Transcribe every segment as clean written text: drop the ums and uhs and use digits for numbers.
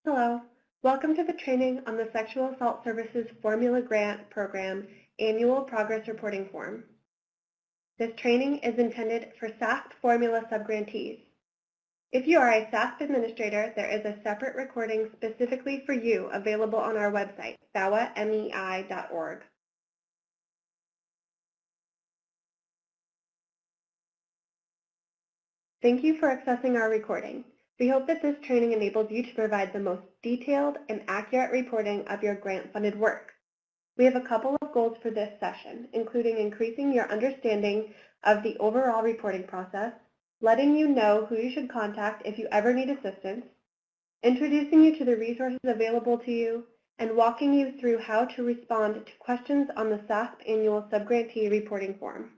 Hello, welcome to the training on the Sexual Assault Services Formula Grant Program Annual Progress Reporting Form. This training is intended for SASP Formula Subgrantees. If you are a SASP administrator, there is a separate recording specifically for you available on our website, vawamei.org. Thank you for accessing our recording. We hope that this training enables you to provide the most detailed and accurate reporting of your grant-funded work. We have a couple of goals for this session, including increasing your understanding of the overall reporting process, letting you know who you should contact if you ever need assistance, introducing you to the resources available to you, and walking you through how to respond to questions on the SASP Annual Subgrantee Reporting Form.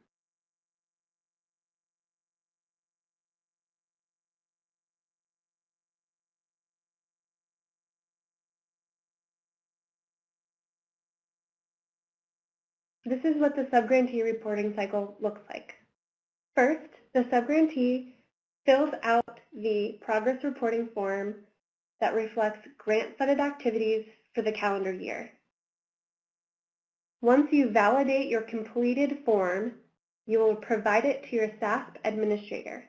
This is what the subgrantee reporting cycle looks like. First, the subgrantee fills out the progress reporting form that reflects grant-funded activities for the calendar year. Once you validate your completed form, you will provide it to your SASP administrator.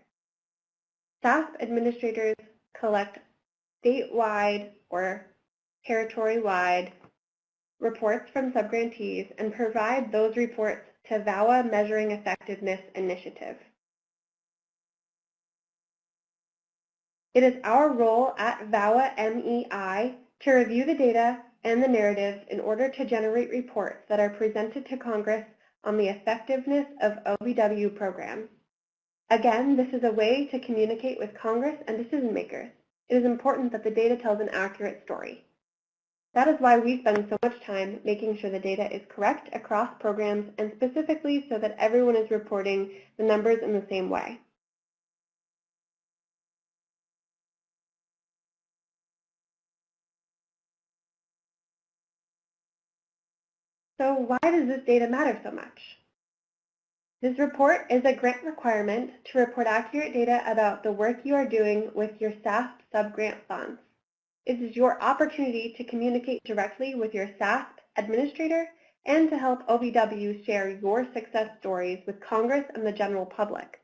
SASP administrators collect statewide or territory-wide reports from subgrantees and provide those reports to VAWA Measuring Effectiveness Initiative. It is our role at VAWA MEI to review the data and the narratives in order to generate reports that are presented to Congress on the effectiveness of OBW programs. Again, this is a way to communicate with Congress and decision makers. It is important that the data tells an accurate story. That is why we spend so much time making sure the data is correct across programs and specifically so that everyone is reporting the numbers in the same way. So why does this data matter so much? This report is a grant requirement to report accurate data about the work you are doing with your SASP subgrant funds. It is your opportunity to communicate directly with your SASP administrator and to help OBW share your success stories with Congress and the general public.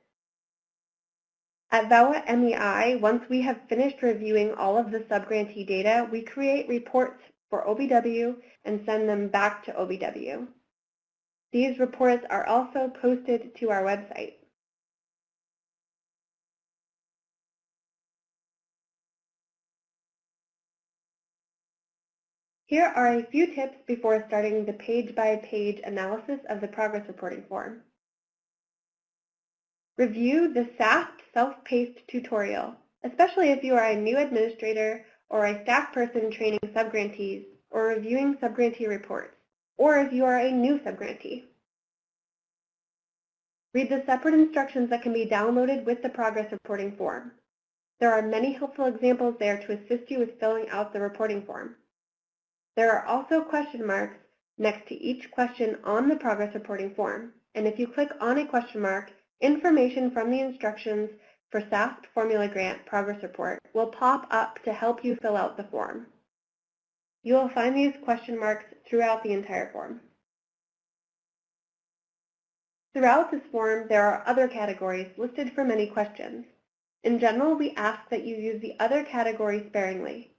At VAWA MEI, once we have finished reviewing all of the subgrantee data, we create reports for OBW and send them back to OBW. These reports are also posted to our website. Here are a few tips before starting the page-by-page analysis of the progress reporting form. Review the SASP self-paced tutorial, especially if you are a new administrator or a staff person training subgrantees or reviewing subgrantee reports, or if you are a new subgrantee. Read the separate instructions that can be downloaded with the progress reporting form. There are many helpful examples there to assist you with filling out the reporting form. There are also question marks next to each question on the progress reporting form, and if you click on a question mark, information from the instructions for SASP Formula Grant Progress Report will pop up to help you fill out the form. You will find these question marks throughout the entire form. Throughout this form, there are other categories listed for many questions. In general, we ask that you use the other category sparingly.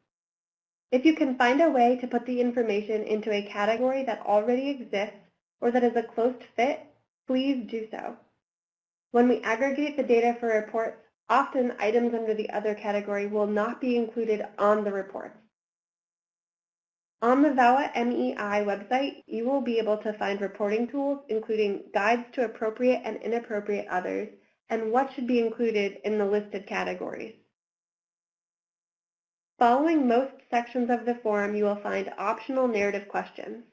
If you can find a way to put the information into a category that already exists or that is a close fit, please do so. When we aggregate the data for reports, often items under the other category will not be included on the reports. On the VAWA MEI website, you will be able to find reporting tools, including guides to appropriate and inappropriate others, and what should be included in the listed categories. Following most sections of the form, you will find optional narrative questions.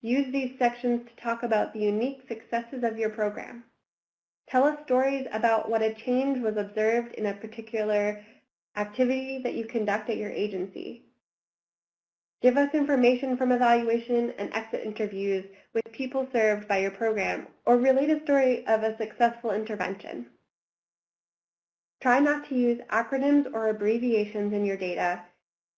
Use these sections to talk about the unique successes of your program. Tell us stories about what a change was observed in a particular activity that you conduct at your agency. Give us information from evaluation and exit interviews with people served by your program, or relate a story of a successful intervention. Try not to use acronyms or abbreviations in your data,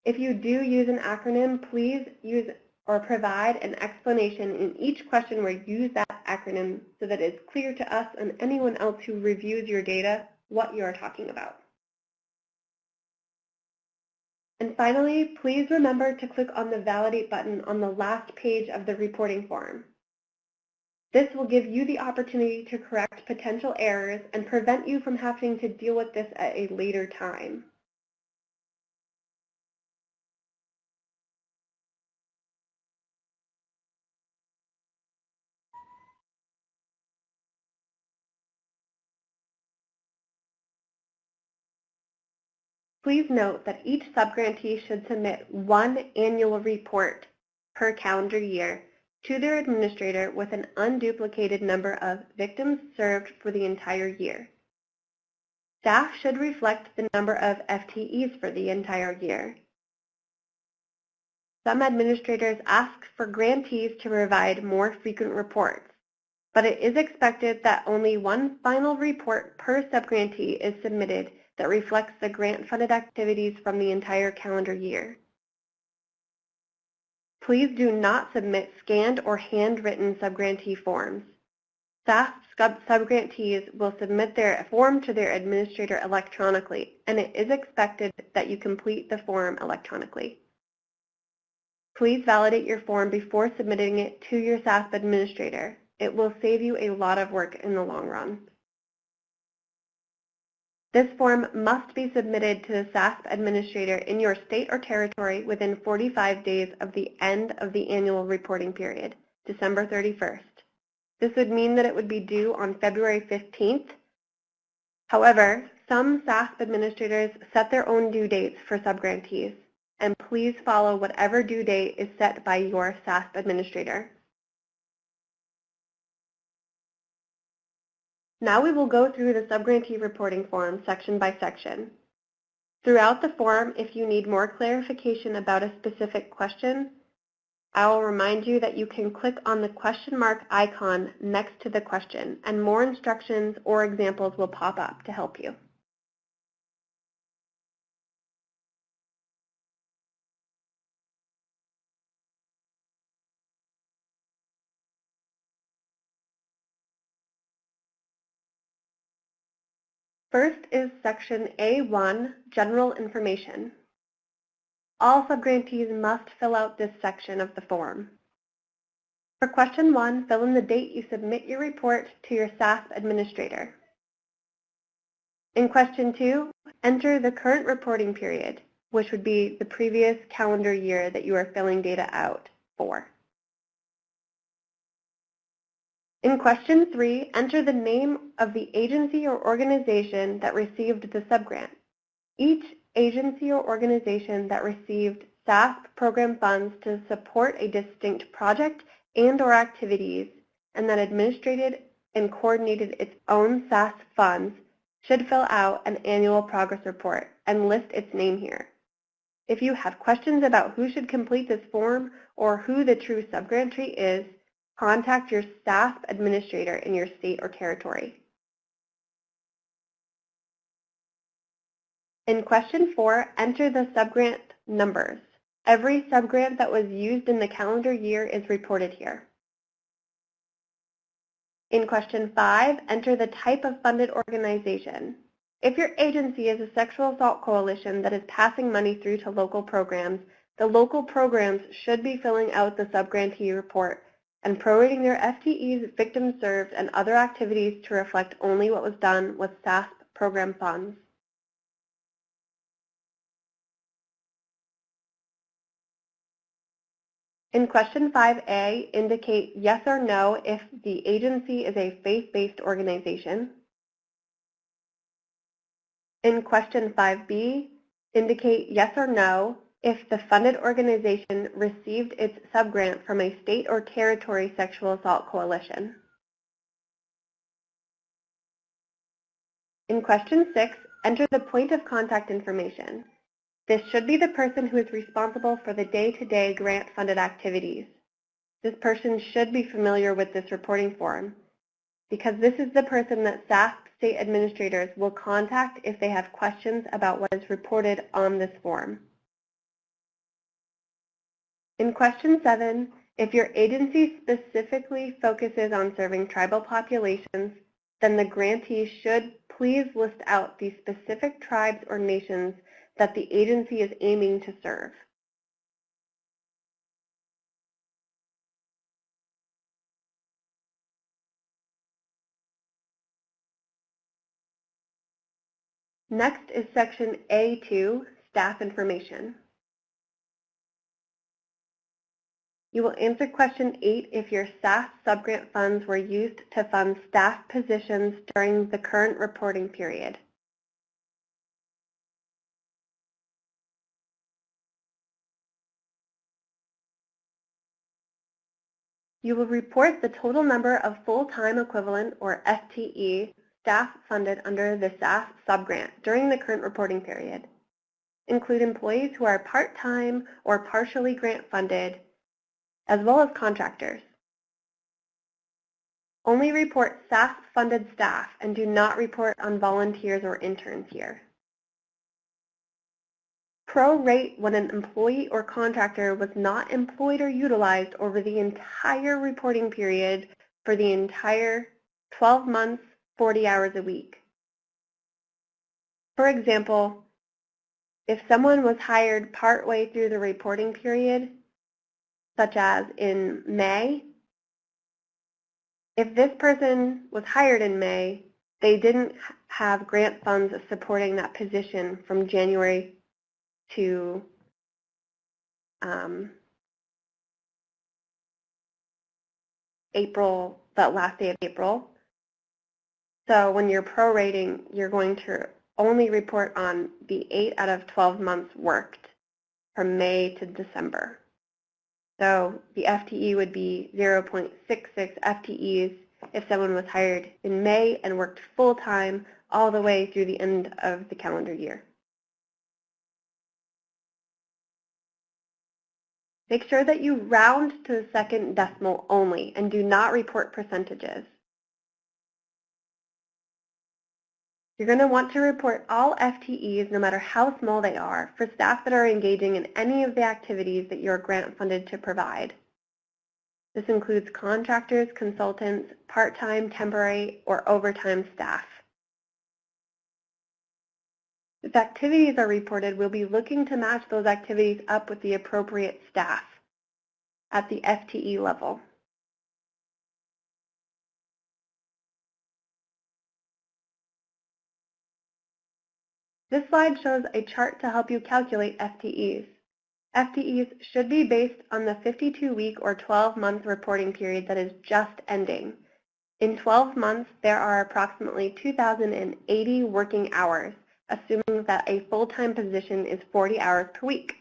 If you do use an acronym, please use or provide an explanation in each question where you use that acronym so that it's clear to us and anyone else who reviews your data what you are talking about. And finally, please remember to click on the Validate button on the last page of the reporting form. This will give you the opportunity to correct potential errors and prevent you from having to deal with this at a later time. Please note that each subgrantee should submit one annual report per calendar year to their administrator with an unduplicated number of victims served for the entire year. Staff should reflect the number of FTEs for the entire year. Some administrators ask for grantees to provide more frequent reports, but it is expected that only one final report per subgrantee is submitted that reflects the grant-funded activities from the entire calendar year. Please do not submit scanned or handwritten subgrantee forms. SASP subgrantees will submit their form to their administrator electronically, and it is expected that you complete the form electronically. Please validate your form before submitting it to your SASP administrator. It will save you a lot of work in the long run. This form must be submitted to the SASP administrator in your state or territory within 45 days of the end of the annual reporting period, December 31st. This would mean that it would be due on February 15th. However, some SASP administrators set their own due dates for subgrantees, and please follow whatever due date is set by your SASP administrator. Now we will go through the subgrantee reporting form section by section. Throughout the form, if you need more clarification about a specific question, I will remind you that you can click on the question mark icon next to the question, and more instructions or examples will pop up to help you. First is section A1, General Information. All subgrantees must fill out this section of the form. For question 1, fill in the date you submit your report to your SASP administrator. In question 2, enter the current reporting period, which would be the previous calendar year that you are filling data out for. In question 3, enter the name of the agency or organization that received the subgrant. Each agency or organization that received SASP program funds to support a distinct project and/or activities and that administrated and coordinated its own SASP funds should fill out an annual progress report and list its name here. If you have questions about who should complete this form or who the true subgrantee is, contact your SASP administrator in your state or territory. In question 4, enter the subgrant numbers. Every subgrant that was used in the calendar year is reported here. In question 5, enter the type of funded organization. If your agency is a sexual assault coalition that is passing money through to local programs, the local programs should be filling out the subgrantee report and prorating their FTEs, victims served, and other activities to reflect only what was done with SASP program funds. In question 5A, indicate yes or no if the agency is a faith-based organization. In question 5B, indicate yes or no if the funded organization received its subgrant from a state or territory sexual assault coalition. In question 6, enter the point of contact information. This should be the person who is responsible for the day-to-day grant-funded activities. This person should be familiar with this reporting form because this is the person that SASP state administrators will contact if they have questions about what is reported on this form. In question 7, if your agency specifically focuses on serving tribal populations, then the grantee should please list out the specific tribes or nations that the agency is aiming to serve. Next is section A2, staff information. You will answer question 8 if your SASP subgrant funds were used to fund staff positions during the current reporting period. You will report the total number of full-time equivalent, or FTE, staff funded under the SASP subgrant during the current reporting period. Include employees who are part-time or partially grant funded, as well as contractors. Only report SASP-funded staff and do not report on volunteers or interns here. Prorate when an employee or contractor was not employed or utilized over the entire reporting period for the entire 12 months, 40 hours a week. For example, if someone was hired partway through the reporting period, such as in May, if this person was hired in May, they didn't have grant funds supporting that position from January to April, that last day of April. So when you're prorating, you're going to only report on the 8 out of 12 months worked from May to December. So the FTE would be 0.66 FTEs if someone was hired in May and worked full-time all the way through the end of the calendar year. Make sure that you round to the second decimal only and do not report percentages. You're going to want to report all FTEs, no matter how small they are, for staff that are engaging in any of the activities that you're grant funded to provide. This includes contractors, consultants, part-time, temporary, or overtime staff. If activities are reported, we'll be looking to match those activities up with the appropriate staff at the FTE level. This slide shows a chart to help you calculate FTEs. FTEs should be based on the 52-week or 12-month reporting period that is just ending. In 12 months, there are approximately 2,080 working hours, assuming that a full-time position is 40 hours per week.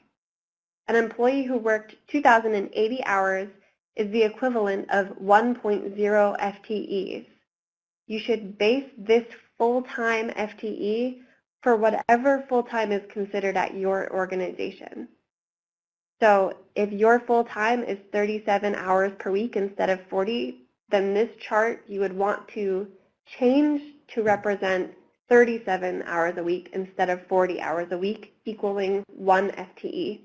An employee who worked 2,080 hours is the equivalent of 1.0 FTEs. You should base this full-time FTE for whatever full-time is considered at your organization. So if your full-time is 37 hours per week instead of 40, then this chart you would want to change to represent 37 hours a week instead of 40 hours a week, equaling 1 FTE.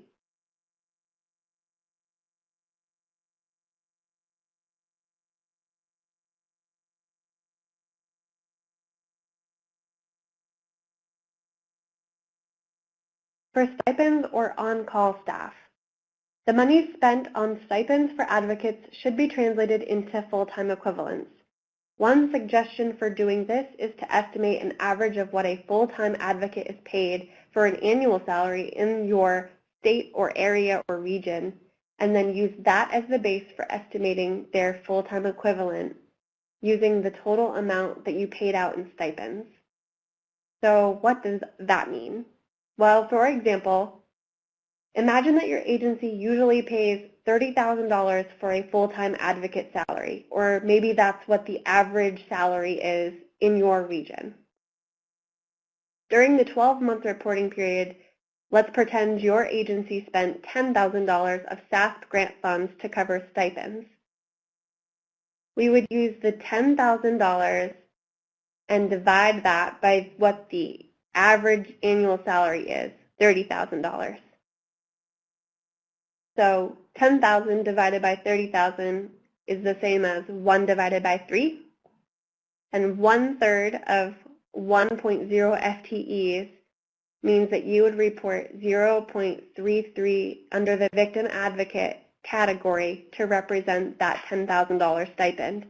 For stipends or on-call staff, the money spent on stipends for advocates should be translated into full-time equivalents. One suggestion for doing this is to estimate an average of what a full-time advocate is paid for an annual salary in your state or area or region, and then use that as the base for estimating their full-time equivalent using the total amount that you paid out in stipends. So what does that mean? Well, for example, imagine that your agency usually pays $30,000 for a full-time advocate salary, or maybe that's what the average salary is in your region. During the 12-month reporting period, let's pretend your agency spent $10,000 of SASP grant funds to cover stipends. We would use the $10,000 and divide that by what the average annual salary is, $30,000. So 10,000 divided by 30,000 is the same as 1 divided by 3. And 1/3 of 1.0 FTEs means that you would report 0.33 under the victim advocate category to represent that $10,000 stipend.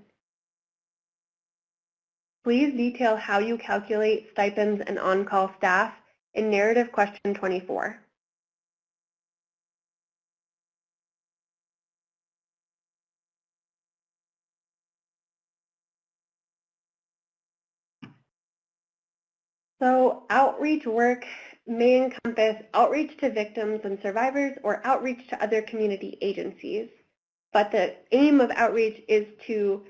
Please detail how you calculate stipends and on-call staff in narrative question 24. So outreach work may encompass outreach to victims and survivors or outreach to other community agencies. But the aim of outreach is to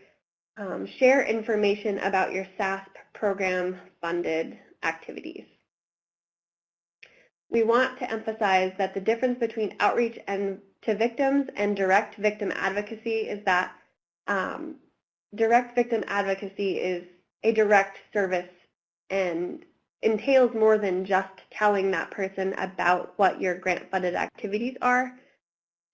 share information about your SASP program funded activities. We want to emphasize that the difference between outreach to victims and direct victim advocacy is that direct victim advocacy is a direct service and entails more than just telling that person about what your grant-funded activities are.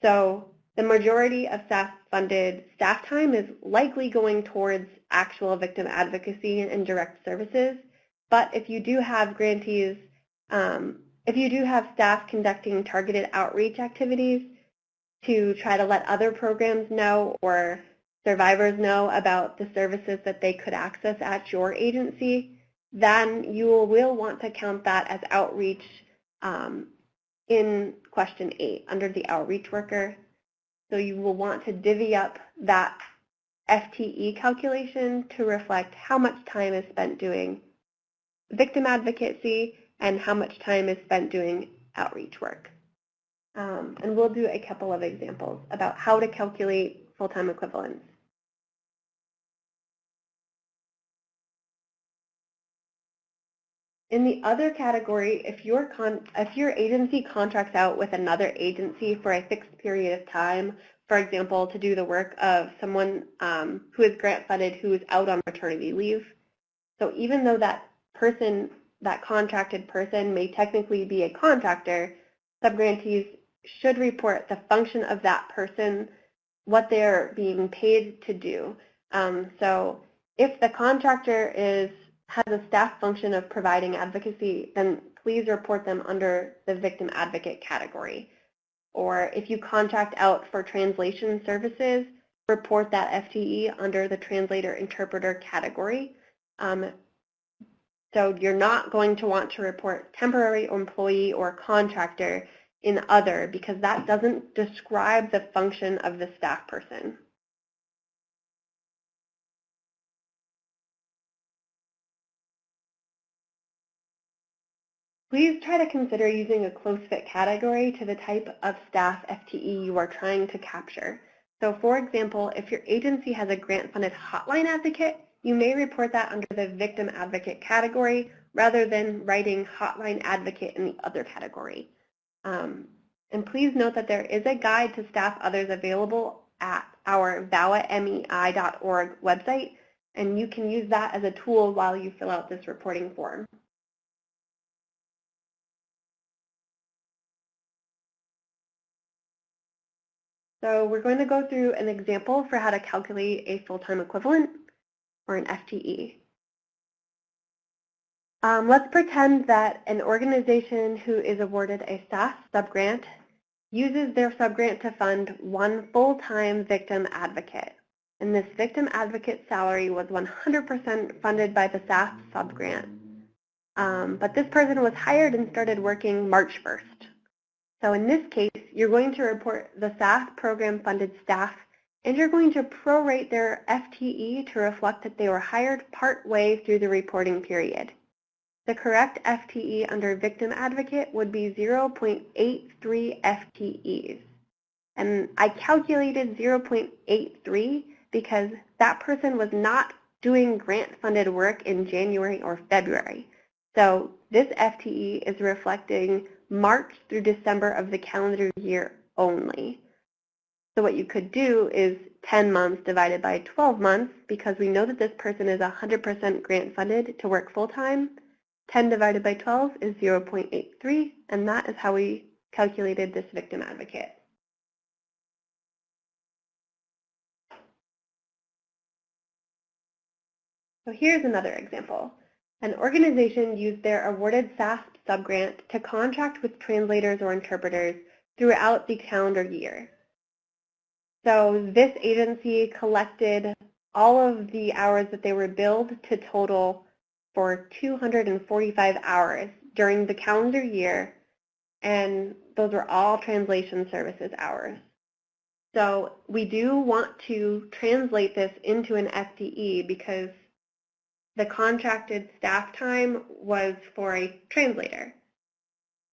So the majority of SASP-funded staff time is likely going towards actual victim advocacy and direct services. But if you do have grantees, if you do have staff conducting targeted outreach activities to try to let other programs know or survivors know about the services that they could access at your agency, then you will want to count that as outreach in question 8 under the outreach worker. So you will want to divvy up that FTE calculation to reflect how much time is spent doing victim advocacy and how much time is spent doing outreach work. And we'll do a couple of examples about how to calculate full-time equivalents. In the other category, if your agency contracts out with another agency for a fixed period of time, for example, to do the work of someone who is grant-funded who is out on maternity leave, so even though that person, that contracted person may technically be a contractor, subgrantees should report the function of that person, what they're being paid to do. So if the contractor has a staff function of providing advocacy, then please report them under the victim advocate category. Or if you contract out for translation services, report that FTE under the translator-interpreter category. So you're not going to want to report temporary employee or contractor in other because that doesn't describe the function of the staff person. Please try to consider using a close fit category to the type of staff FTE you are trying to capture. So for example, if your agency has a grant-funded hotline advocate, you may report that under the victim advocate category rather than writing hotline advocate in the other category. And please note that there is a guide to staff others available at our vawamei.org website, and you can use that as a tool while you fill out this reporting form. So we're going to go through an example for how to calculate a full-time equivalent or an FTE. Let's pretend that an organization who is awarded a SASP subgrant uses their subgrant to fund one full-time victim advocate. And this victim advocate salary was 100% funded by the SASP subgrant. But this person was hired and started working March 1st. So in this case, you're going to report the SASP program-funded staff, and you're going to prorate their FTE to reflect that they were hired part-way through the reporting period. The correct FTE under victim advocate would be 0.83 FTEs. And I calculated 0.83 because that person was not doing grant-funded work in January or February. So this FTE is reflecting March through December of the calendar year only. So what you could do is 10 months divided by 12 months, because we know that this person is 100% grant funded to work full-time. 10 divided by 12 is 0.83, and that is how we calculated this victim advocate. So here's another example. An organization used their awarded SASP subgrant to contract with translators or interpreters throughout the calendar year. So this agency collected all of the hours that they were billed to total for 245 hours during the calendar year, and those were all translation services hours. So we do want to translate this into an FTE because the contracted staff time was for a translator.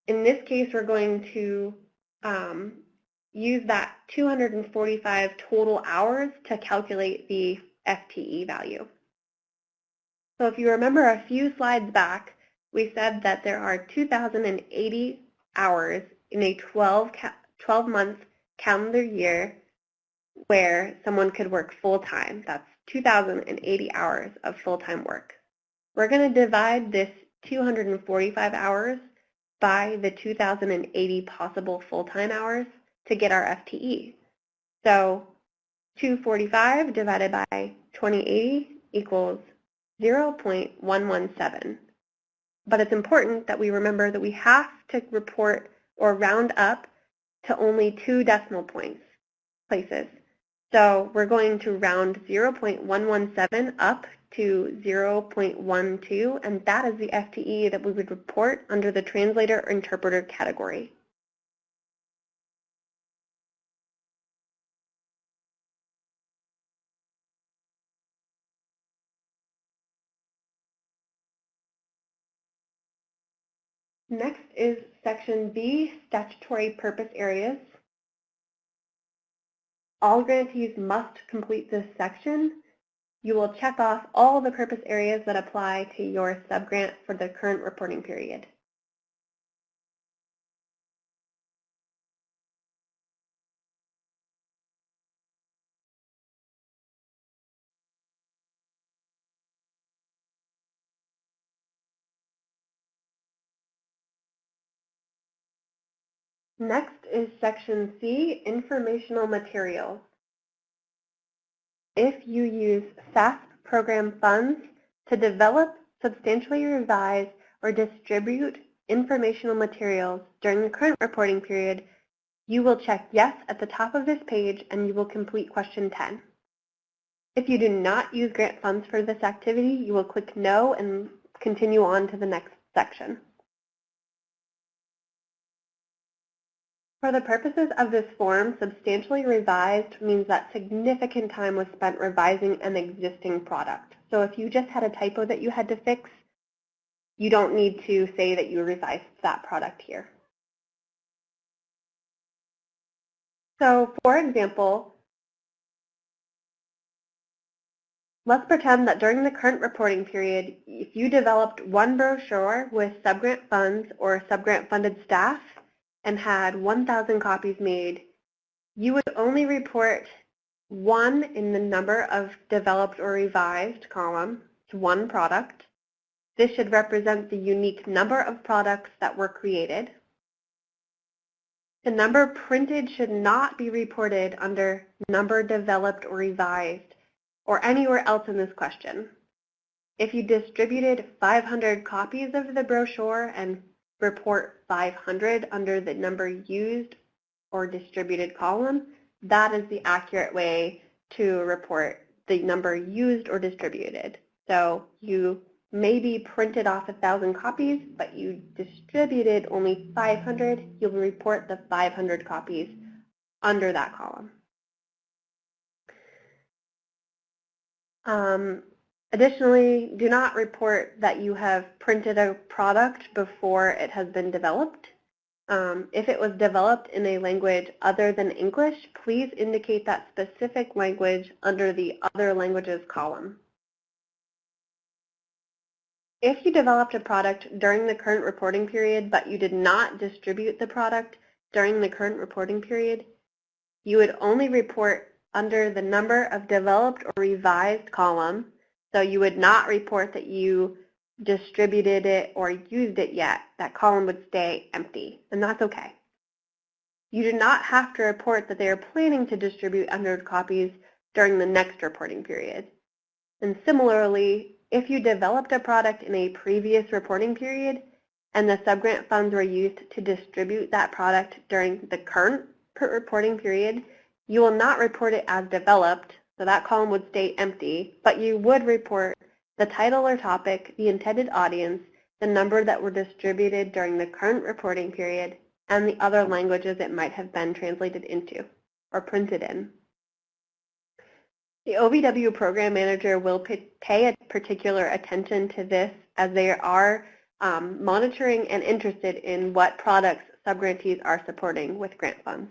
In this case, we're going to use that 245 total hours to calculate the FTE value. So if you remember a few slides back, we said that there are 2,080 hours in a 12-month calendar year where someone could work full-time. That's 2,080 hours of full-time work. We're going to divide this 245 hours by the 2,080 possible full-time hours to get our FTE. So 245 divided by 2080 equals 0.117. But it's important that we remember that we have to report or round up to only 2 decimal places. So we're going to round 0.117 up to 0.12, and that is the FTE that we would report under the translator or interpreter category. Next is Section B, Statutory Purpose Areas. All grantees must complete this section. You will check off all the purpose areas that apply to your subgrant for the current reporting period. Next is Section C, Informational Materials. If you use SASP program funds to develop, substantially revise, or distribute informational materials during the current reporting period, you will check yes at the top of this page and you will complete question 10. If you do not use grant funds for this activity, you will click no and continue on to the next section. For the purposes of this form, substantially revised means that significant time was spent revising an existing product. So if you just had a typo that you had to fix, you don't need to say that you revised that product here. So for example, let's pretend that during the current reporting period, if you developed one brochure with subgrant funds or subgrant funded staff and had 1,000 copies made, you would only report 1 in the number of developed or revised column. It's one product. This should represent the unique number of products that were created. The number printed should not be reported under number developed or revised or anywhere else in this question. If you distributed 500 copies of the brochure and report 500 under the number used or distributed column, that is the accurate way to report the number used or distributed. So you maybe printed off 1,000 copies, but you distributed only 500, you'll report the 500 copies under that column. Additionally, do not report that you have printed a product before it has been developed. If it was developed in a language other than English, please indicate that specific language under the Other Languages column. If you developed a product during the current reporting period, but you did not distribute the product during the current reporting period, you would only report under the number of developed or revised column. So you would not report that you distributed it or used it yet. That column would stay empty, and that's okay. You do not have to report that they are planning to distribute 100 copies during the next reporting period. And similarly, if you developed a product in a previous reporting period and the subgrant funds were used to distribute that product during the current reporting period, you will not report it as developed, so that column would stay empty, but you would report the title or topic, the intended audience, the number that were distributed during the current reporting period, and the other languages it might have been translated into or printed in. The OVW program manager will pay particular attention to this as they are monitoring and interested in what products subgrantees are supporting with grant funds.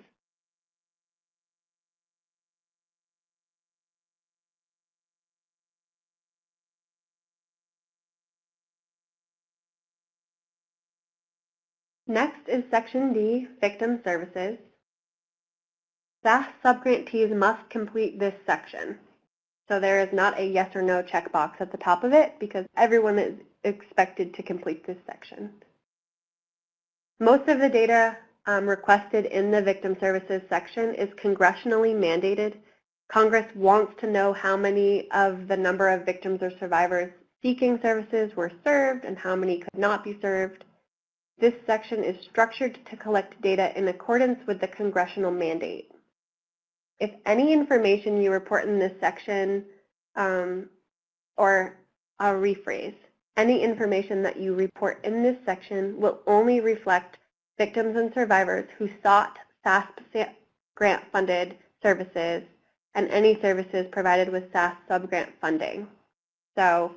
Next is Section D, Victim Services. SASP subgrantees must complete this section. So there is not a yes or no checkbox at the top of it because everyone is expected to complete this section. Most of the data requested in the Victim Services section is congressionally mandated. Congress wants to know how many of the number of victims or survivors seeking services were served and how many could not be served. This section is structured to collect data in accordance with the congressional mandate. If any information you report in this section, or I'll rephrase, any information that you report in this section will only reflect victims and survivors who sought SASP grant-funded services and any services provided with SASP subgrant funding. So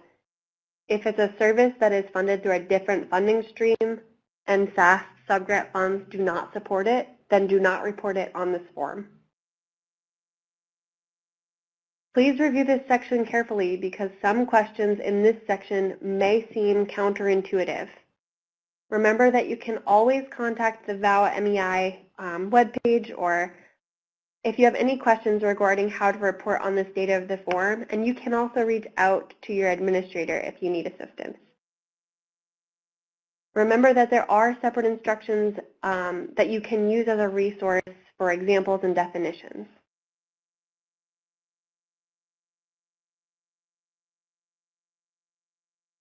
if it's a service that is funded through a different funding stream and SASP subgrant funds do not support it, then do not report it on this form. Please review this section carefully because some questions in this section may seem counterintuitive. Remember that you can always contact the VAWA MEI webpage, or if you have any questions regarding how to report on this data of the form, and you can also reach out to your administrator if you need assistance. Remember that there are separate instructions that you can use as a resource for examples and definitions.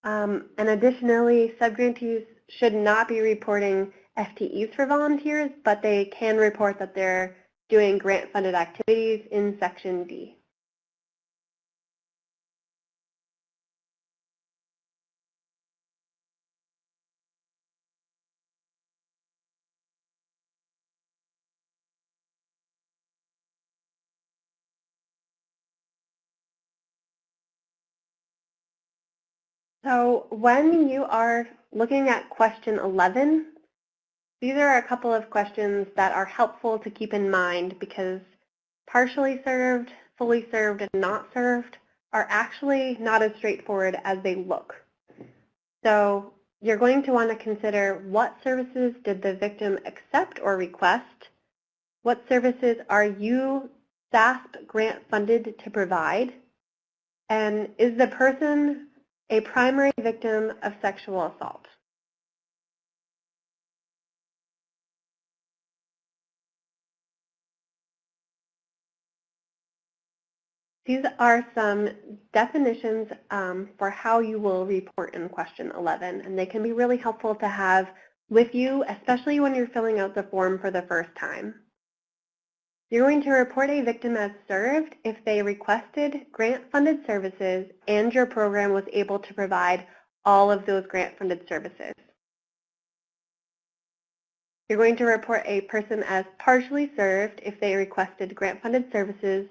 And additionally, subgrantees should not be reporting FTEs for volunteers, but they can report that they're doing grant-funded activities in Section D. So when you are looking at question 11, these are a couple of questions that are helpful to keep in mind because partially served, fully served, and not served are actually not as straightforward as they look. So you're going to want to consider what services did the victim accept or request? What services are you SASP grant funded to provide? And is the person a primary victim of sexual assault? These are some definitions for how you will report in question 11, and they can be really helpful to have with you, especially when you're filling out the form for the first time. You're going to report a victim as served if they requested grant-funded services and your program was able to provide all of those grant-funded services. You're going to report a person as partially served if they requested grant-funded services,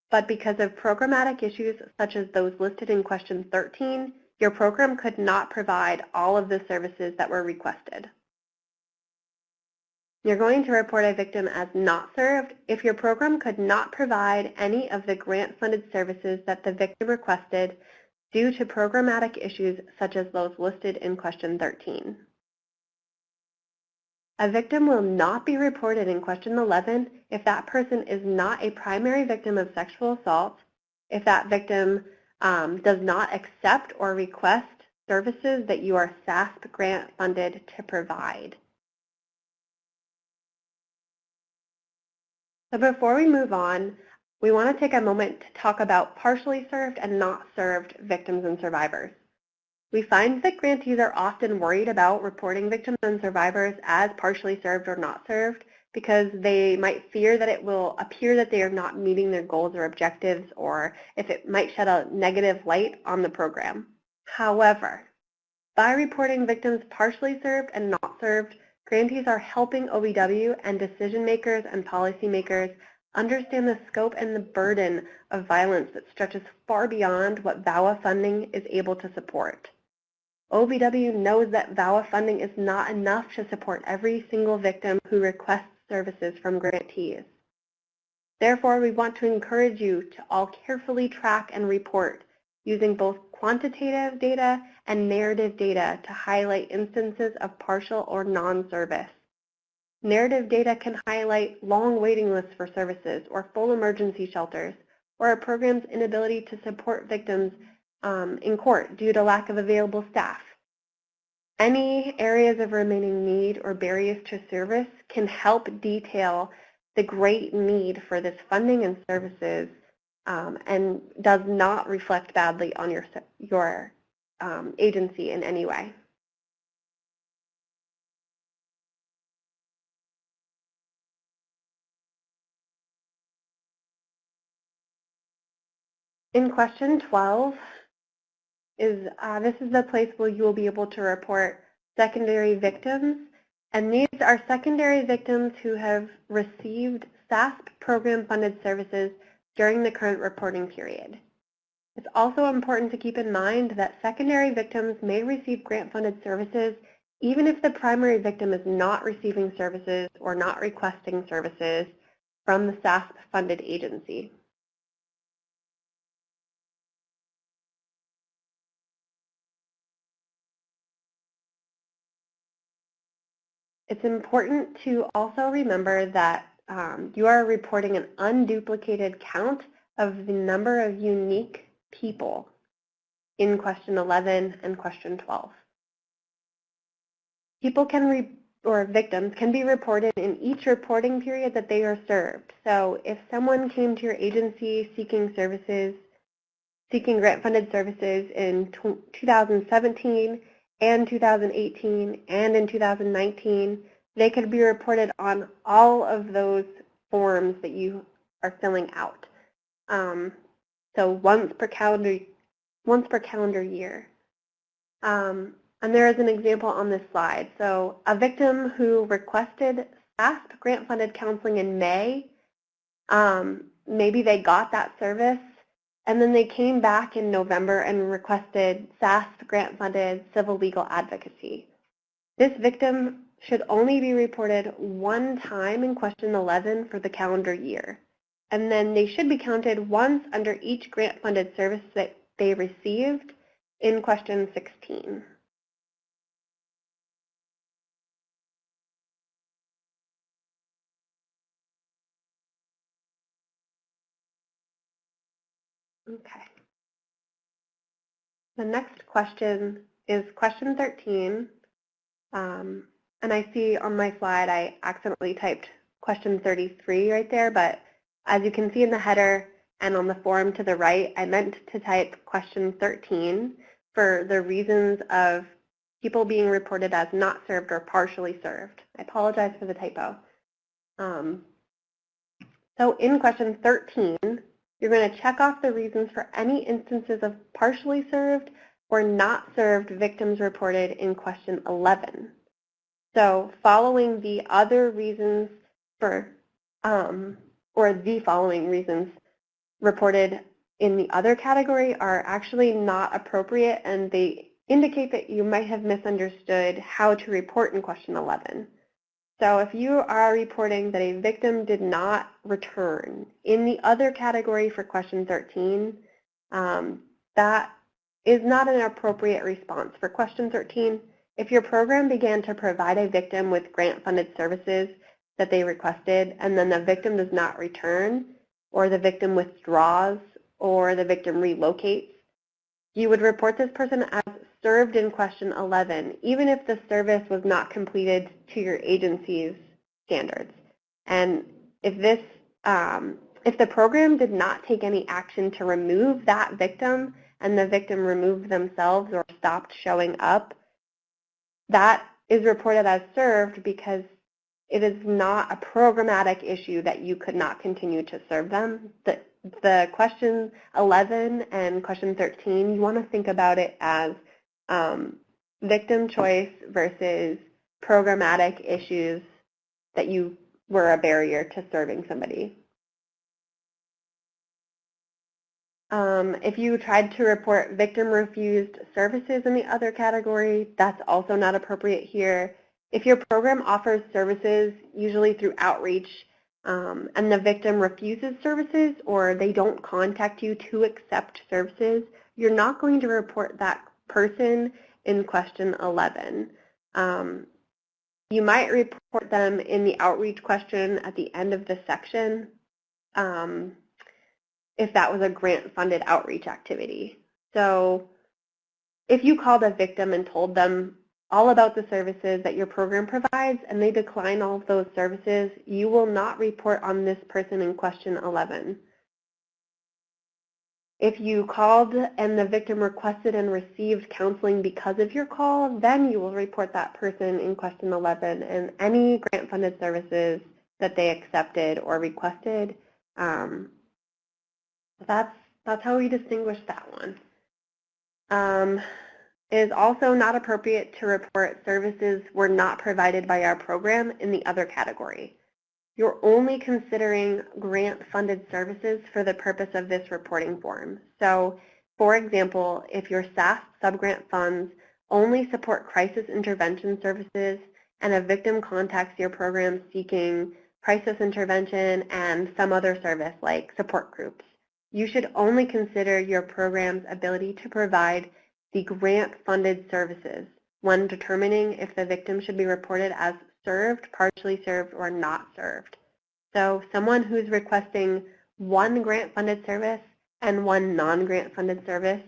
but because of programmatic issues such as those listed in question 13, your program could not provide all of the services that were requested. You're going to report a victim as not served if your program could not provide any of the grant-funded services that the victim requested due to programmatic issues such as those listed in question 13. A victim will not be reported in question 11 if that person is not a primary victim of sexual assault, if that victim does not accept or request services that you are SASP grant funded to provide. So before we move on, we want to take a moment to talk about partially served and not served victims and survivors. We find that grantees are often worried about reporting victims and survivors as partially served or not served because they might fear that it will appear that they are not meeting their goals or objectives, or if it might shed a negative light on the program. However, by reporting victims partially served and not served, grantees are helping OVW and decision makers and policymakers understand the scope and the burden of violence that stretches far beyond what VAWA funding is able to support. OVW knows that VAWA funding is not enough to support every single victim who requests services from grantees. Therefore, we want to encourage you to all carefully track and report using both quantitative data and narrative data to highlight instances of partial or non-service. Narrative data can highlight long waiting lists for services or full emergency shelters, or a program's inability to support victims in court due to lack of available staff. Any areas of remaining need or barriers to service can help detail the great need for this funding and services and does not reflect badly on your agency in any way. In question 12, this is the place where you will be able to report secondary victims, and these are secondary victims who have received SASP program-funded services during the current reporting period. It's also important to keep in mind that secondary victims may receive grant-funded services even if the primary victim is not receiving services or not requesting services from the SASP-funded agency. It's important to also remember that you are reporting an unduplicated count of the number of unique people in question 11 and question 12. People or victims can be reported in each reporting period that they are served. So if someone came to your agency seeking grant-funded services in 2017 and 2018 and in 2019, they could be reported on all of those forms that you are filling out. So once per calendar year. And there is an example on this slide. So a victim who requested SASP grant-funded counseling in May, maybe they got that service, and then they came back in November and requested SASP grant-funded civil legal advocacy. This victim should only be reported one time in question 11 for the calendar year. And then they should be counted once under each grant-funded service that they received in question 16. Okay. The next question is question 13. And I see on my slide I accidentally typed question 33 right there, but as you can see in the header and on the form to the right, I meant to type question 13 for the reasons of people being reported as not served or partially served. I apologize for the typo. So in question 13, you're going to check off the reasons for any instances of partially served or not served victims reported in question 11. So following the other reasons for, or the following reasons reported in the other category are actually not appropriate, and they indicate that you might have misunderstood how to report in question 11. So if you are reporting that a victim did not return in the other category for question 13, that is not an appropriate response. For question 13, if your program began to provide a victim with grant-funded services that they requested, and then the victim does not return, or the victim withdraws, or the victim relocates, you would report this person as served in question 11, even if the service was not completed to your agency's standards. And if this If the program did not take any action to remove that victim and the victim removed themselves or stopped showing up, that is reported as served because it is not a programmatic issue that you could not continue to serve them. The question 11 and question 13, you want to think about it as victim choice versus programmatic issues that you were a barrier to serving somebody. If you tried to report victim refused services in the other category, that's also not appropriate here. If your program offers services, usually through outreach, and the victim refuses services or they don't contact you to accept services, you're not going to report that person in question 11. You might report them in the outreach question at the end of the section if that was a grant-funded outreach activity. So if you called a victim and told them all about the services that your program provides and they decline all of those services, you will not report on this person in question 11. If you called and the victim requested and received counseling because of your call, then you will report that person in question 11 and any grant-funded services that they accepted or requested. That's how we distinguish that one. It is also not appropriate to report services were not provided by our program in the other category. You're only considering grant-funded services for the purpose of this reporting form. So, for example, if your SASP subgrant funds only support crisis intervention services and a victim contacts your program seeking crisis intervention and some other service like support groups, you should only consider your program's ability to provide the grant-funded services when determining if the victim should be reported as served, partially served, or not served. So someone who's requesting one grant-funded service and one non-grant-funded service,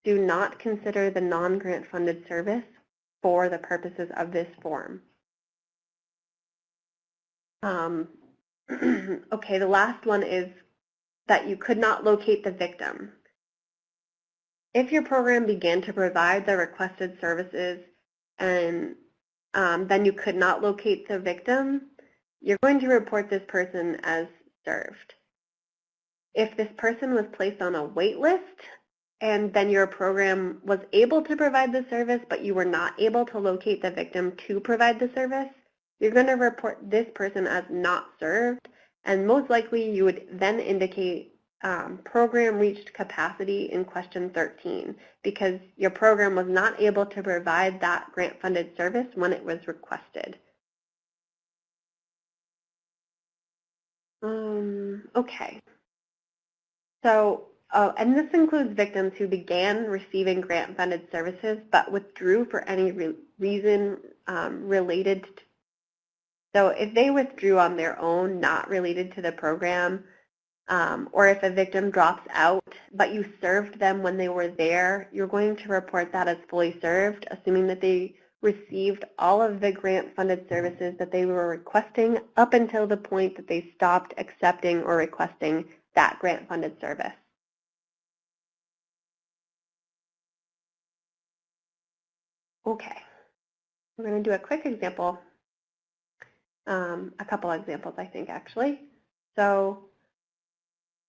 do not consider the non-grant-funded service for the purposes of this form. Okay, the last one is that you could not locate the victim. If your program began to provide the requested services and then you could not locate the victim, you're going to report this person as served. If this person was placed on a wait list and then your program was able to provide the service but you were not able to locate the victim to provide the service, you're going to report this person as not served, and most likely you would then indicate program reached capacity in question 13 because your program was not able to provide that grant-funded service when it was requested. Okay. So, and this includes victims who began receiving grant-funded services but withdrew for any reason related to. So if they withdrew on their own, not related to the program, or if a victim drops out, but you served them when they were there, you're going to report that as fully served, assuming that they received all of the grant-funded services that they were requesting up until the point that they stopped accepting or requesting that grant-funded service. Okay, we're going to do a quick example, a couple examples, I think, actually. So,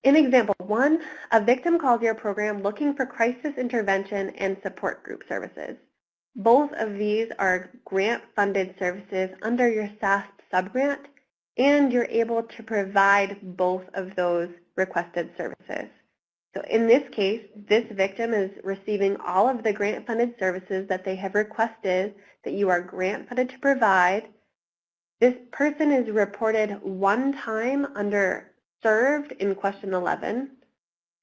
in example 1, a victim calls your program looking for crisis intervention and support group services. Both of these are grant-funded services under your SASP subgrant, and you're able to provide both of those requested services. So in this case, this victim is receiving all of the grant-funded services that they have requested that you are grant-funded to provide. This person is reported one time under served in question 11,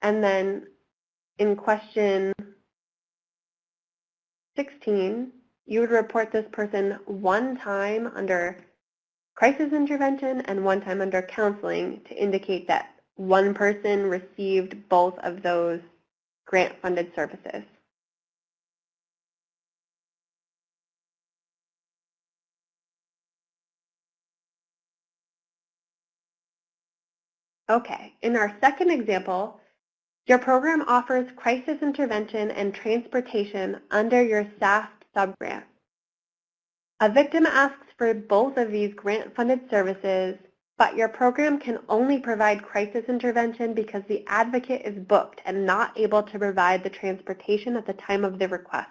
and then in question 16, you would report this person one time under crisis intervention and one time under counseling to indicate that one person received both of those grant-funded services. Okay, in our second example, your program offers crisis intervention and transportation under your SASP subgrant. A victim asks for both of these grant-funded services, but your program can only provide crisis intervention because the advocate is booked and not able to provide the transportation at the time of the request.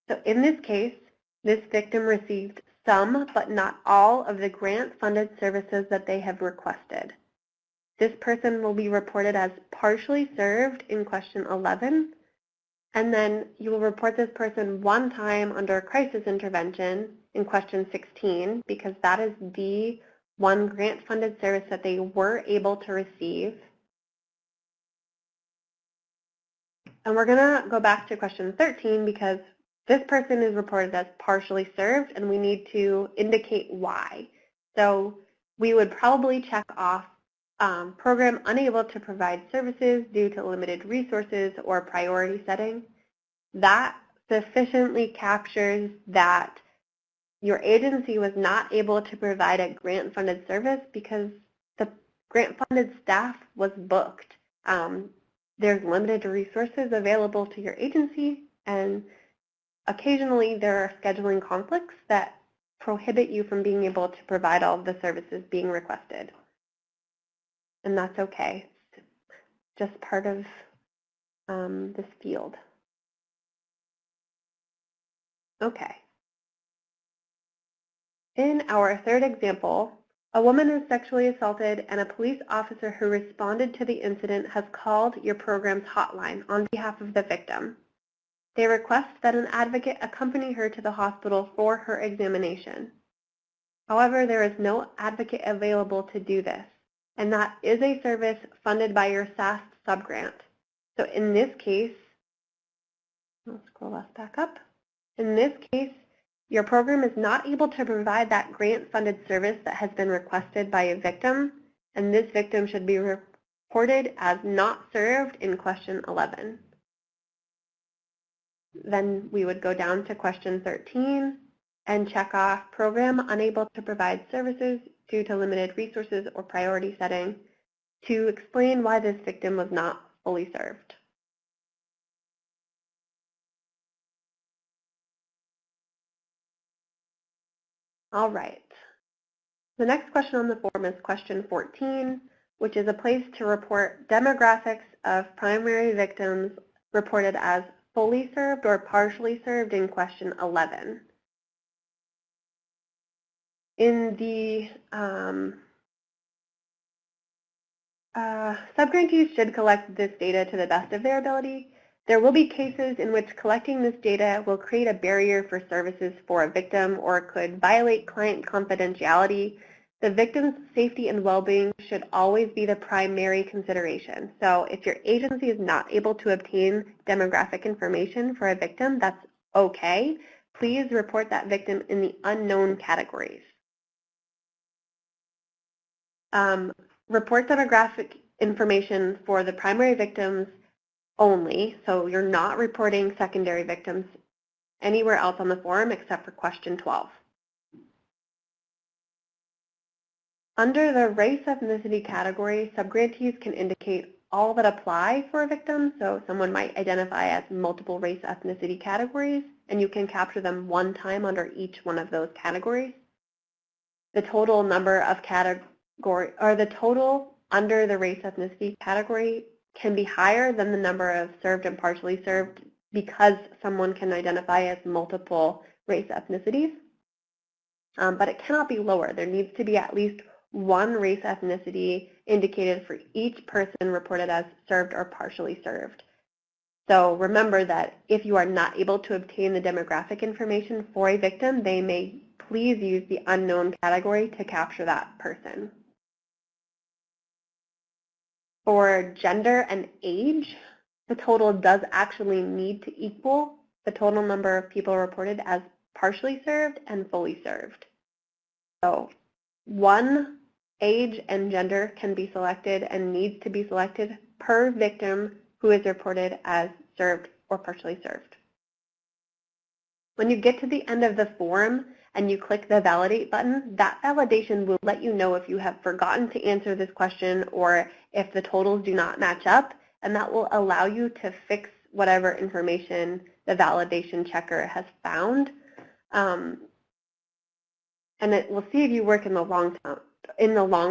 So in this case, this victim received some, but not all, of the grant-funded services that they have requested. This person will be reported as partially served in question 11, and then you will report this person one time under crisis intervention in question 16 because that is the one grant-funded service that they were able to receive. And we're going to go back to question 13 because this person is reported as partially served and we need to indicate why. So we would probably check off program unable to provide services due to limited resources or priority setting. That sufficiently captures that your agency was not able to provide a grant-funded service because the grant-funded staff was booked. There's limited resources available to your agency, and occasionally there are scheduling conflicts that prohibit you from being able to provide all of the services being requested. And that's okay. It's just part of this field. Okay. In our third example, a woman is sexually assaulted and a police officer who responded to the incident has called your program's hotline on behalf of the victim. They request that an advocate accompany her to the hospital for her examination. However, there is no advocate available to do this, and that is a service funded by your SASP subgrant. So in this case, I'll scroll us back up. In this case, your program is not able to provide that grant-funded service that has been requested by a victim, and this victim should be reported as not served in question 11. Then we would go down to question 13 and check off program unable to provide services due to limited resources or priority setting to explain why this victim was not fully served. All right. The next question on the form is question 14, which is a place to report demographics of primary victims reported as fully served or partially served in question 11. In the subgrantees should collect this data to the best of their ability. There will be cases in which collecting this data will create a barrier for services for a victim or could violate client confidentiality. The victim's safety and well-being should always be the primary consideration. So if your agency is not able to obtain demographic information for a victim, that's okay. Please report that victim in the unknown categories. Report demographic information for the primary victims only, so you're not reporting secondary victims anywhere else on the form except for question 12. Under the race ethnicity category, subgrantees can indicate all that apply for a victim, so someone might identify as multiple race ethnicity categories, and you can capture them one time under each one of those categories. The total number of the total under the race ethnicity category can be higher than the number of served and partially served because someone can identify as multiple race ethnicities, but it cannot be lower. There needs to be at least one race ethnicity indicated for each person reported as served or partially served. So remember that if you are not able to obtain the demographic information for a victim, they may please use the unknown category to capture that person. For gender and age, the total does actually need to equal the total number of people reported as partially served and fully served. So one age and gender can be selected and needs to be selected per victim who is reported as served or partially served. When you get to the end of the form, and you click the validate button, that validation will let you know if you have forgotten to answer this question or if the totals do not match up, and that will allow you to fix whatever information the validation checker has found. And it will see if you work in the long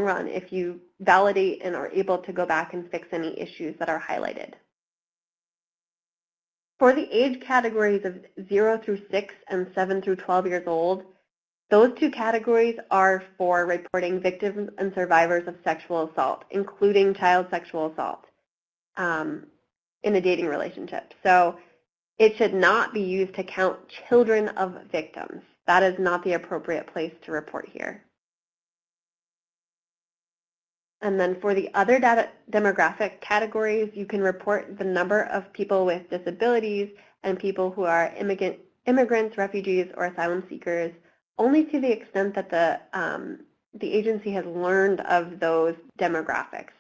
run if you validate and are able to go back and fix any issues that are highlighted. For the age categories of 0 through 6 and 7 through 12 years old, those two categories are for reporting victims and survivors of sexual assault, including child sexual assault in a dating relationship. So it should not be used to count children of victims. That is not the appropriate place to report here. And then for the other demographic categories, you can report the number of people with disabilities and people who are immigrants, refugees, or asylum seekers only to the extent that the agency has learned of those demographics.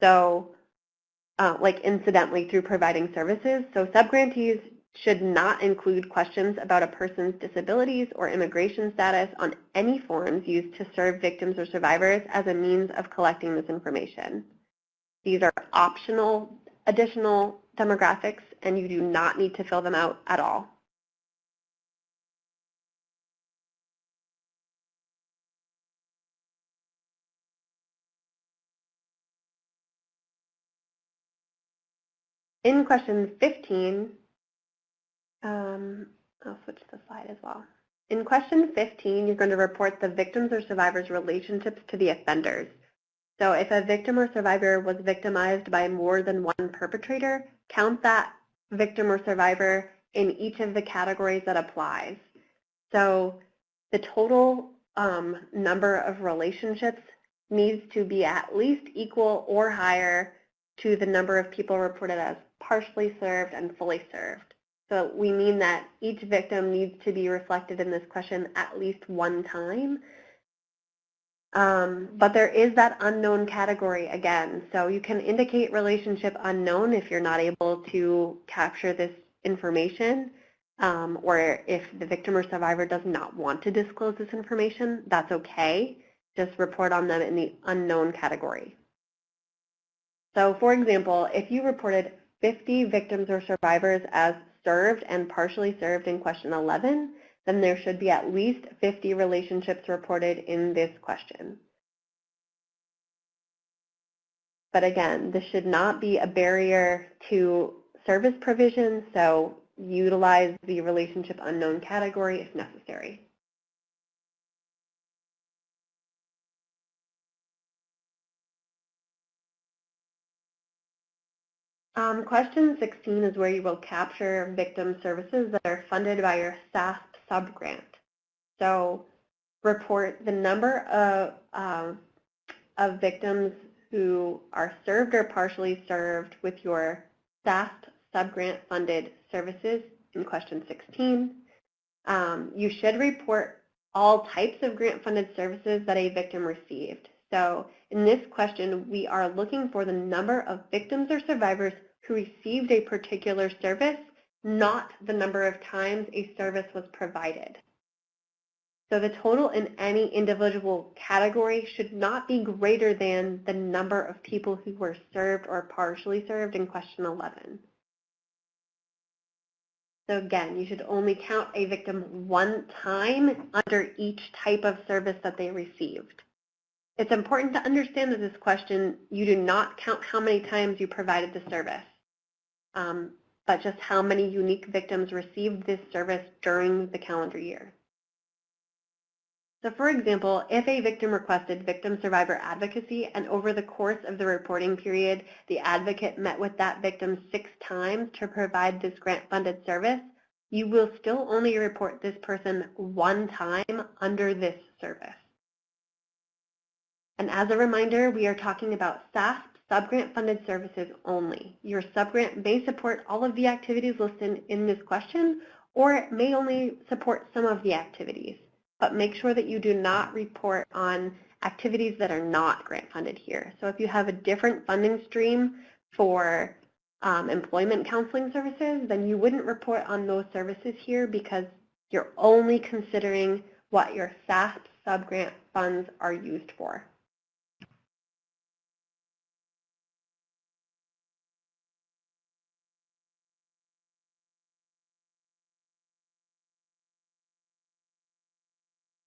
So like incidentally through providing services. So subgrantees should not include questions about a person's disabilities or immigration status on any forms used to serve victims or survivors as a means of collecting this information. These are optional additional demographics, and you do not need to fill them out at all. In question 15, I'll switch the slide as well. In question 15, you're going to report the victims or survivors' relationships to the offenders. So if a victim or survivor was victimized by more than one perpetrator, count that victim or survivor in each of the categories that applies. So the total number of relationships needs to be at least equal or higher to the number of people reported as partially served and fully served. So we mean that each victim needs to be reflected in this question at least one time. But there is that unknown category again. So you can indicate relationship unknown if you're not able to capture this information, or if the victim or survivor does not want to disclose this information, that's okay. Just report on them in the unknown category. So for example, if you reported 50 victims or survivors as served and partially served in question 11, then there should be at least 50 relationships reported in this question. But again, this should not be a barrier to service provision, so utilize the relationship unknown category if necessary. Question 16 is where you will capture victim services that are funded by your SASP subgrant. So report the number of victims who are served or partially served with your SASP subgrant funded services in question 16. You should report all types of grant funded services that a victim received. So in this question, we are looking for the number of victims or survivors who received a particular service, not the number of times a service was provided. So the total in any individual category should not be greater than the number of people who were served or partially served in question 11. So again, you should only count a victim one time under each type of service that they received. It's important to understand that this question, you do not count how many times you provided the service, but just how many unique victims received this service during the calendar year. So for example, if a victim requested victim survivor advocacy and over the course of the reporting period, the advocate met with that victim 6 times to provide this grant-funded service, you will still only report this person one time under this service. And as a reminder, we are talking about SASP subgrant-funded services only. Your subgrant may support all of the activities listed in this question, or it may only support some of the activities. But make sure that you do not report on activities that are not grant-funded here. So if you have a different funding stream for employment counseling services, then you wouldn't report on those services here because you're only considering what your SASP subgrant funds are used for.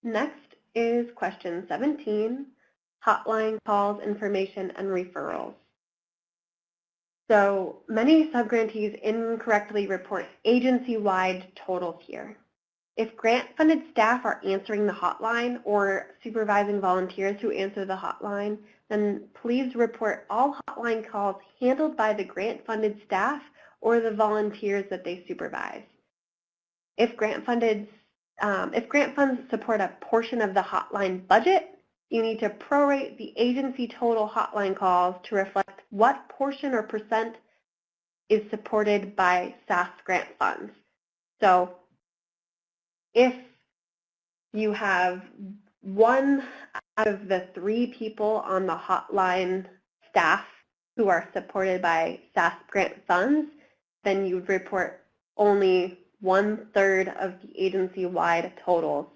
Next is question 17, hotline calls, information, and referrals. So many subgrantees incorrectly report agency-wide totals here. If grant-funded staff are answering the hotline or supervising volunteers who answer the hotline, then please report all hotline calls handled by the grant-funded staff or the volunteers that they supervise. If grant funds support a portion of the hotline budget, you need to prorate the agency total hotline calls to reflect what portion or percent is supported by SASP grant funds. So if you have 1 out of the 3 people on the hotline staff who are supported by SASP grant funds, then you would report only 1/3 of the agency-wide totals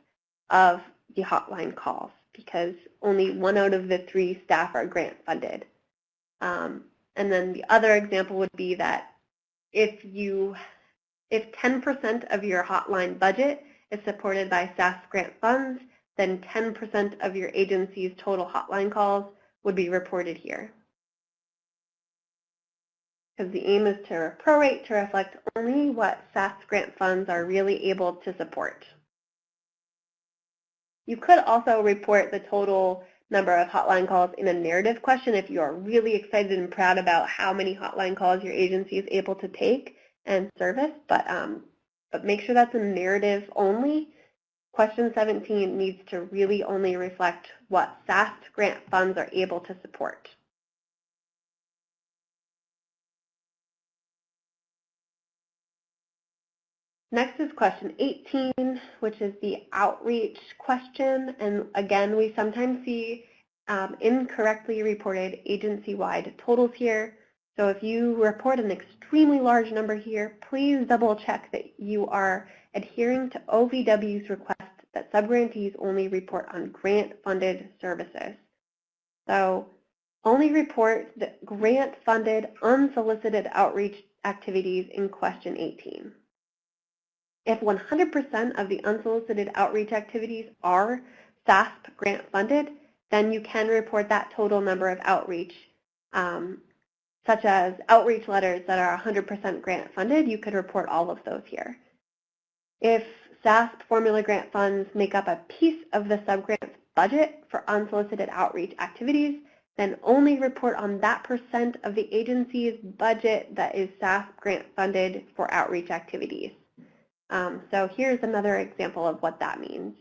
of the hotline calls, because only 1 out of the 3 staff are grant funded. And then the other example would be that if 10% of your hotline budget is supported by SASP grant funds, then 10% of your agency's total hotline calls would be reported here. Because the aim is to prorate to reflect only what SASP grant funds are really able to support. You could also report the total number of hotline calls in a narrative question if you are really excited and proud about how many hotline calls your agency is able to take and service, but make sure that's a narrative only. Question 17 needs to really only reflect what SASP grant funds are able to support. Next is question 18, which is the outreach question. And again, we sometimes see incorrectly reported agency-wide totals here. So if you report an extremely large number here, please double check that you are adhering to OVW's request that subgrantees only report on grant-funded services. So only report the grant-funded unsolicited outreach activities in question 18. If 100% of the unsolicited outreach activities are SASP grant funded, then you can report that total number of outreach, such as outreach letters that are 100% grant funded. You could report all of those here. If SASP formula grant funds make up a piece of the subgrant budget for unsolicited outreach activities, then only report on that percent of the agency's budget that is SASP grant funded for outreach activities. So here's another example of what that means.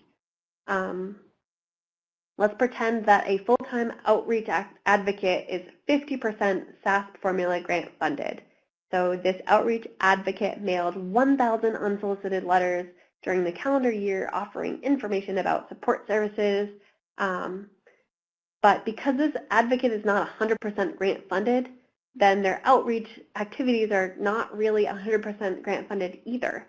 Let's pretend that a full-time outreach advocate is 50% SASP formula grant funded. So this outreach advocate mailed 1,000 unsolicited letters during the calendar year offering information about support services. But because this advocate is not 100% grant funded, then their outreach activities are not really 100% grant funded either.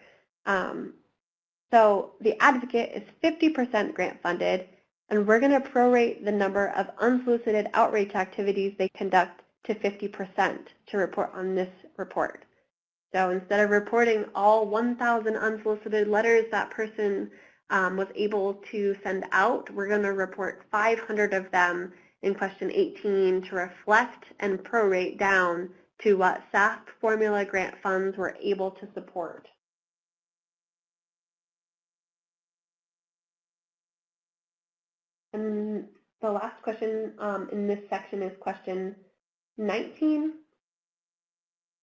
So the advocate is 50% grant funded, and we're going to prorate the number of unsolicited outreach activities they conduct to 50% to report on this report. So instead of reporting all 1,000 unsolicited letters that person was able to send out, we're going to report 500 of them in question 18 to reflect and prorate down to what SASP formula grant funds were able to support. And the last question in this section is question 19.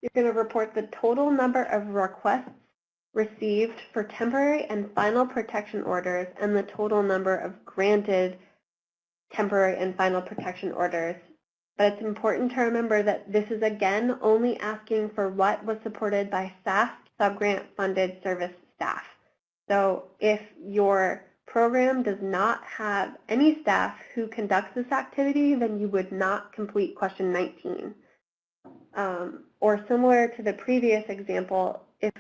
You're going to report the total number of requests received for temporary and final protection orders and the total number of granted temporary and final protection orders. But it's important to remember that this is again only asking for what was supported by SASP subgrant funded service staff. So if your program does not have any staff who conducts this activity, then you would not complete question 19. Or similar to the previous example, if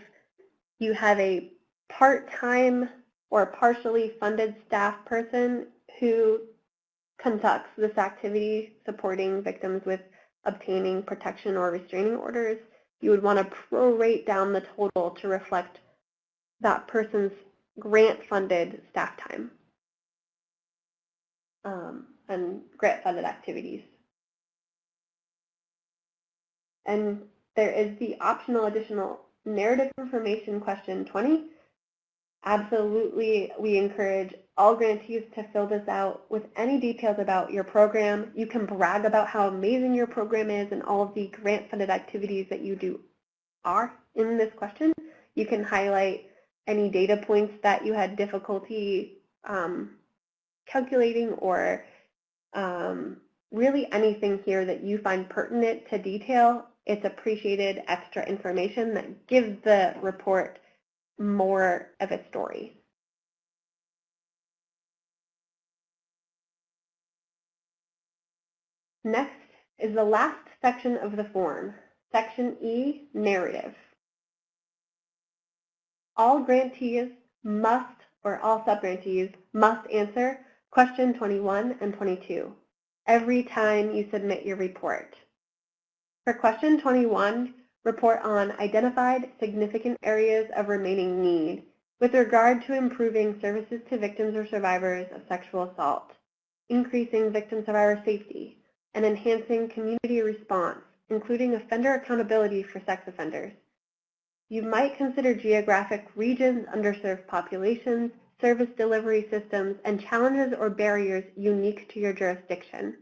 you have a part-time or partially funded staff person who conducts this activity supporting victims with obtaining protection or restraining orders, you would want to prorate down the total to reflect that person's grant-funded staff time and grant-funded activities. And there is the optional additional narrative information question 20. Absolutely, we encourage all grantees to fill this out with any details about your program. You can brag about how amazing your program is and all of the grant-funded activities that you do are in this question. You can highlight any data points that you had difficulty calculating, or really anything here that you find pertinent to detail. It's appreciated extra information that gives the report more of a story. Next is the last section of the form, Section E, Narrative. All grantees must, or all subgrantees must answer question 21 and 22 every time you submit your report. For question 21, report on identified significant areas of remaining need with regard to improving services to victims or survivors of sexual assault, increasing victim-survivor safety, and enhancing community response, including offender accountability for sex offenders. You might consider geographic regions, underserved populations, service delivery systems, and challenges or barriers unique to your jurisdiction.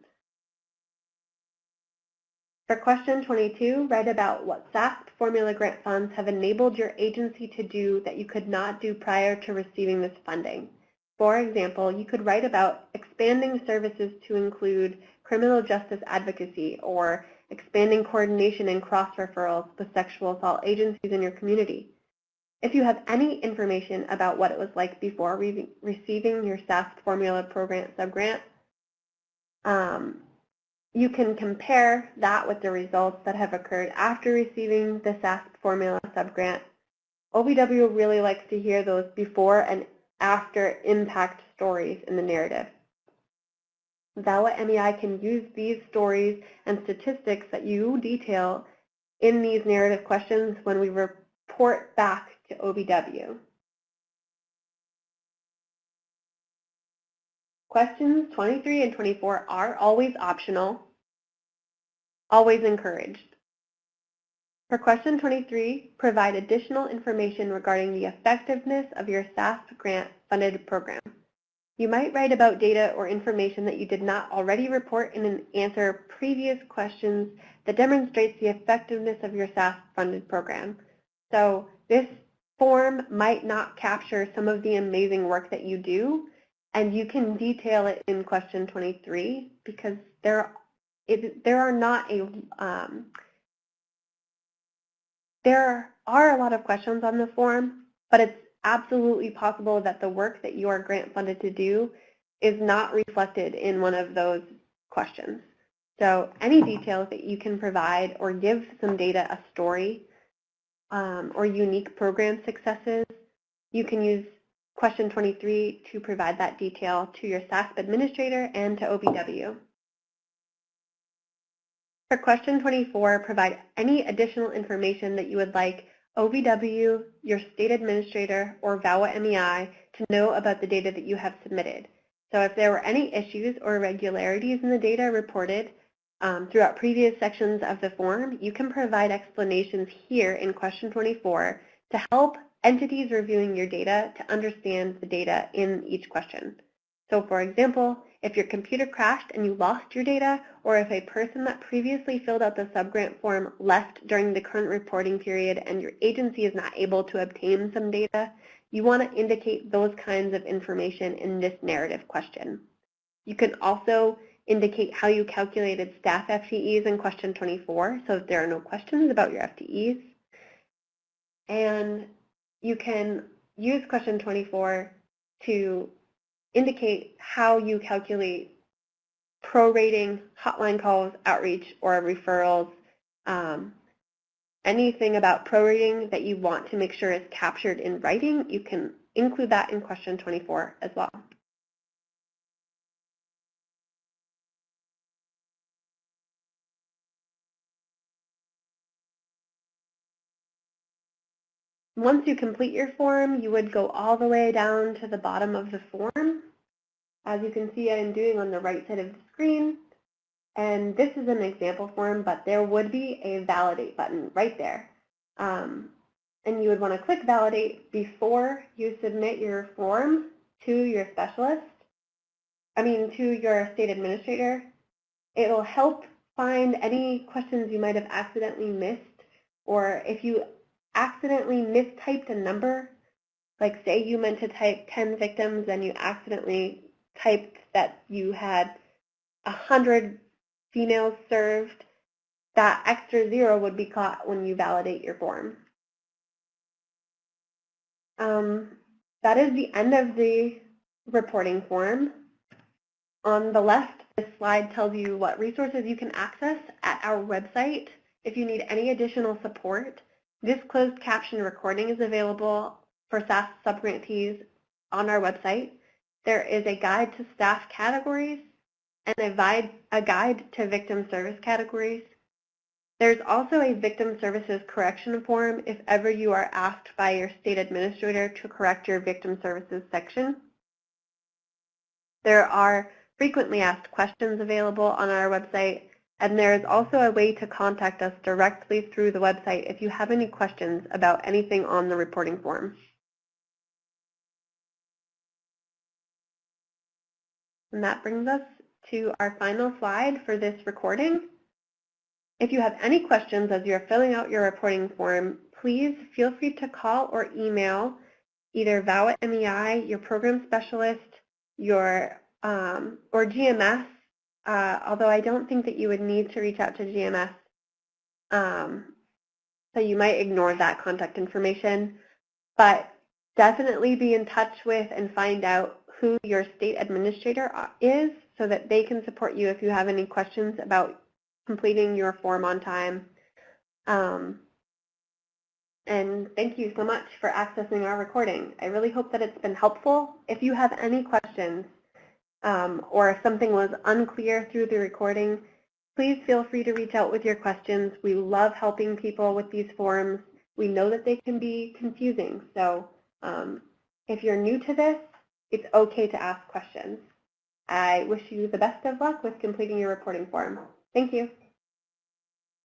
For question 22, write about what SASP formula grant funds have enabled your agency to do that you could not do prior to receiving this funding. For example, you could write about expanding services to include criminal justice advocacy, or expanding coordination and cross-referrals with sexual assault agencies in your community. If you have any information about what it was like before receiving your SASP formula program subgrant, you can compare that with the results that have occurred after receiving the SASP formula subgrant. OVW really likes to hear those before and after impact stories in the narrative. VAWA MEI can use these stories and statistics that you detail in these narrative questions when we report back to OVW. Questions 23 and 24 are always optional, always encouraged. For question 23, provide additional information regarding the effectiveness of your SASP grant-funded program. You might write about data or information that you did not already report in an answer previous questions that demonstrates the effectiveness of your SASP-funded program. So this form might not capture some of the amazing work that you do, and you can detail it in question 23 because there are a lot of questions on the form, but it's absolutely possible that the work that you are grant funded to do is not reflected in one of those questions. So any details that you can provide or give some data, a story, or unique program successes, you can use question 23 to provide that detail to your SASP administrator and to OVW. For question 24, provide any additional information that you would like OVW, your state administrator, or VAWA MEI to know about the data that you have submitted. So if there were any issues or irregularities in the data reported throughout previous sections of the form, you can provide explanations here in question 24 to help entities reviewing your data to understand the data in each question. So for example, if your computer crashed and you lost your data, or if a person that previously filled out the subgrant form left during the current reporting period and your agency is not able to obtain some data, you want to indicate those kinds of information in this narrative question. You can also indicate how you calculated staff FTEs in question 24, so that there are no questions about your FTEs. And you can use question 24 to indicate how you calculate prorating, hotline calls, outreach, or referrals. Anything about prorating that you want to make sure is captured in writing, you can include that in question 24 as well. Once you complete your form, you would go all the way down to the bottom of the form. As you can see, I'm doing on the right side of the screen. And this is an example form, but there would be a validate button right there. And you would want to click validate before you submit your form to your to your state administrator. It'll help find any questions you might have accidentally missed, or if you accidentally mistyped a number, like say you meant to type 10 victims and you accidentally typed that you had 100 females served, that extra 0 would be caught when you validate your form. That is the end of the reporting form. On the left, this slide tells you what resources you can access at our website. If you need any additional support, this closed caption recording is available for SASP subgrantees on our website. There is a guide to staff categories and a guide to victim service categories. There's also a victim services correction form if ever you are asked by your state administrator to correct your victim services section. There are frequently asked questions available on our website, and there is also a way to contact us directly through the website if you have any questions about anything on the reporting form. And that brings us to our final slide for this recording. If you have any questions as you're filling out your reporting form, please feel free to call or email either VAW at MEI, your program specialist, or GMS, although I don't think that you would need to reach out to GMS. So you might ignore that contact information, but definitely be in touch with and find out who your state administrator is so that they can support you if you have any questions about completing your form on time. And thank you so much for accessing our recording. I really hope that it's been helpful. If you have any questions or if something was unclear through the recording, please feel free to reach out with your questions. We love helping people with these forms. We know that they can be confusing. So if you're new to this, it's okay to ask questions. I wish you the best of luck with completing your reporting form. Thank you.